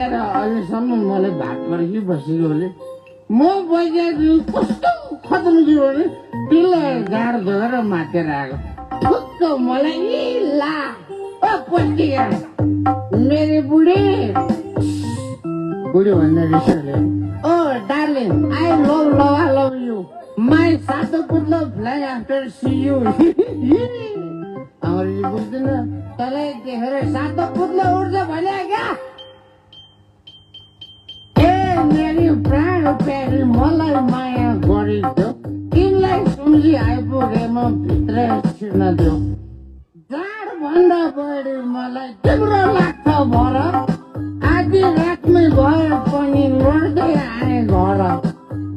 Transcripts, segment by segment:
अहिलेसम्म मलाई भात पर्खी बसेकोले म बजारु कस्तो खतम थियो भने त्यसलाई गाड धोएर मातेर आएको ठुक्क मलाई ला पट्टिया मेरी बुढी भन्दा रिसले oh darling I love you my सातो पुत्लो फ्लाइ आफ्टर सी यु अङ्ग्रेजी बुझ्दैन तँलाई देखेर सातो पुत्लो उड्छ भने क्या मेरी प्राण प्यारी मलाई माया गरिदियो तिमीलाई सम्झी आइपुगेमा भित्र छिर्न दियो जाड भन्दा बढी मलाई तिम्रो लाग्छ भर आधी रातमै भए पनि लड्दै आए घर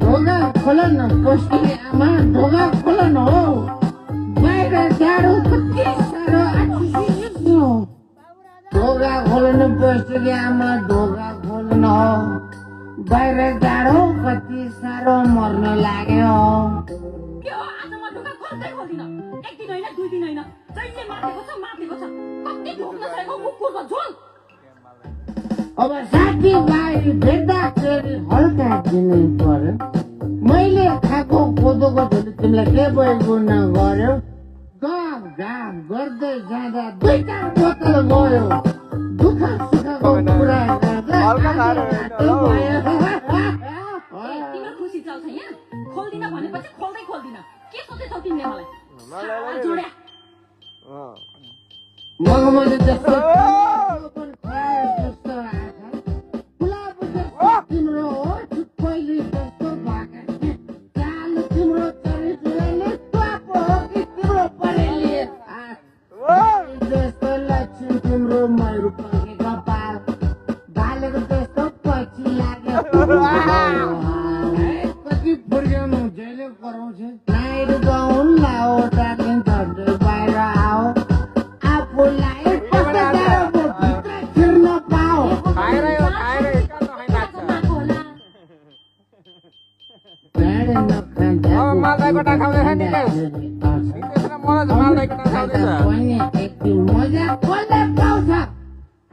ढोका खोल न पस्की आमा ढोका खोल न हो बाहिर जाडो कति साह्रो आछिसियो ढोका खोल न पस्की आमा ढोका खोल न हो बाहिर जाडो कति साह्रो मर्न लाग्यो अब साथी भाइ भेट्दाखेरि हल्का दिनै पर्यो मैले खाएको कोदोको झोली तिमीलाई के गुण गर्यो गफ घाम गर्दै जाँदा दुईटा बोतल गयो दुःख सुखको कुरा गर्दा खोल्दिन भनेपछि खोल्दै खोल्दिन के सोचेछौ तिमीले मलाई जोड्या मगमले जस्तो तिम्रो हो पहिले जस्तो भाका चाल तिम्रो चरित्रले पाप हो कि तिम्रो परेली जस्तो लक्ष्मी तिम्रो मयूर पकेको पाल बालेको जस्तो पछि लाग्यो कति फुर्क्याउनु जहिले कराउँछ नाइट गाउन लाओ डार्लिङ झन्डै बाहिर आओ आफूलाई भित्र छिर्न पाओ मजा कसले पाउँछ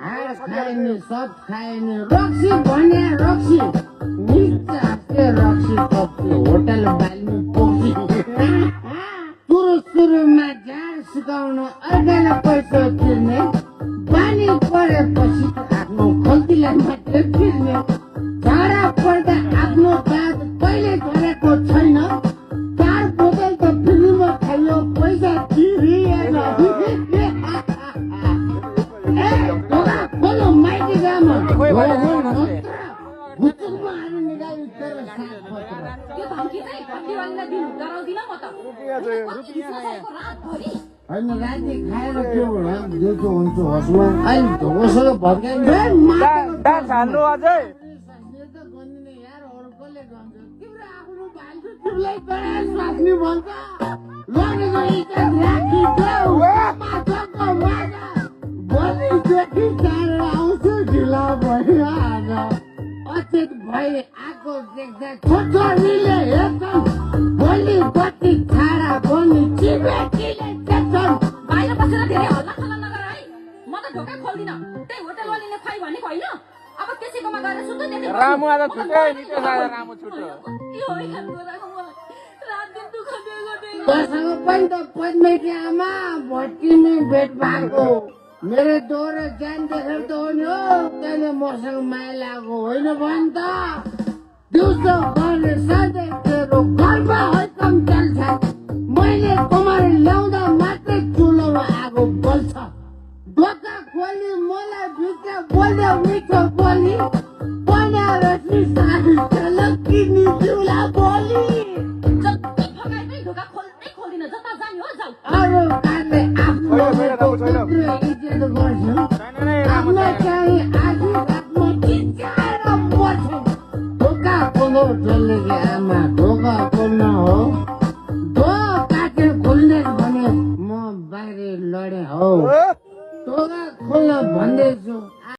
हाड खाइने सब खाइने रक्सी भने रक्सी रक्सी कपी होटल बाल्नु पोखी सुरुमा झार सुकाउन अर्कालाई पैसा तिर्ने बानी परेपछि आफ्नो खल्तीलाई मात्रै फिर्ने झरा पर्दा आफ्नो बात कहिले झरेको छैन चार बोतल त फ्रीमा खायो पैसा तिरिएन ढोका खोलो माइती गामा भुचुकमा हानी निकाली तर साथ पत्र त्यो धम्की चाहिँ भट्टीवालीलाई दिनु डराउँदिन म त होइन राति खाएर के दिएको हुन्छ होसमा अहिले ढोकोसँग भत्काइन्छ हाल्नु अझै तिम्रो आफ्नो भान्छु तिमीलाई गराएर स्वास्नी भन्छ लगेको इज्जत राखिदेऊ माछाको माछा भोलिदेखि चारेर आउँछु ढिला भइहाल्छ अचेत भई आएको देख्दा छोरीले हेर्छन् भोलि बत्ती छाडा बोल्ने चिबेटीले देख्छन् बाहिर बसेर धेरै हल्ला खल्ला नगर है म त ढोका खोल्दिन त्यही होटलवालीले खाइ भनेको होइन अब त्यसैकोमा गएर सुत्नु त्यति रामु आज छुट्यो निकै सारा रामु छुट्यो तसँग पनि त पद्मेटी आमा भट्टीमै भेट भएको मेरो दोहोरो ज्यान देखेर त हो नि हो तैँले मसँग माया लागेको होइन भने त दिउँसो गर्ने सधैँ तेरो घरमा हैकम चल्छ मैले कुमार ल्याउँदा मात्रै चुलोमा आगो बल्छ ढोका खोली मलाई भित्र बोल्यो मिठो बोली पन्या रश्मि साडी किनी जिउला बोली ढोका खोल्दै खोल्दिन जता जाने हो जाऊ अरू काले आफ्नो इज्जत गर्छु आफ्नो चाहिँ आधी रातमा चिच्याएर मर्छु ढोका खोलो जसले कि आमा ढोका खोल्न हो ढोका चाहिँ खोल्ने भने म बाहिर लडे हो ढोका खोल्न भन्दैछु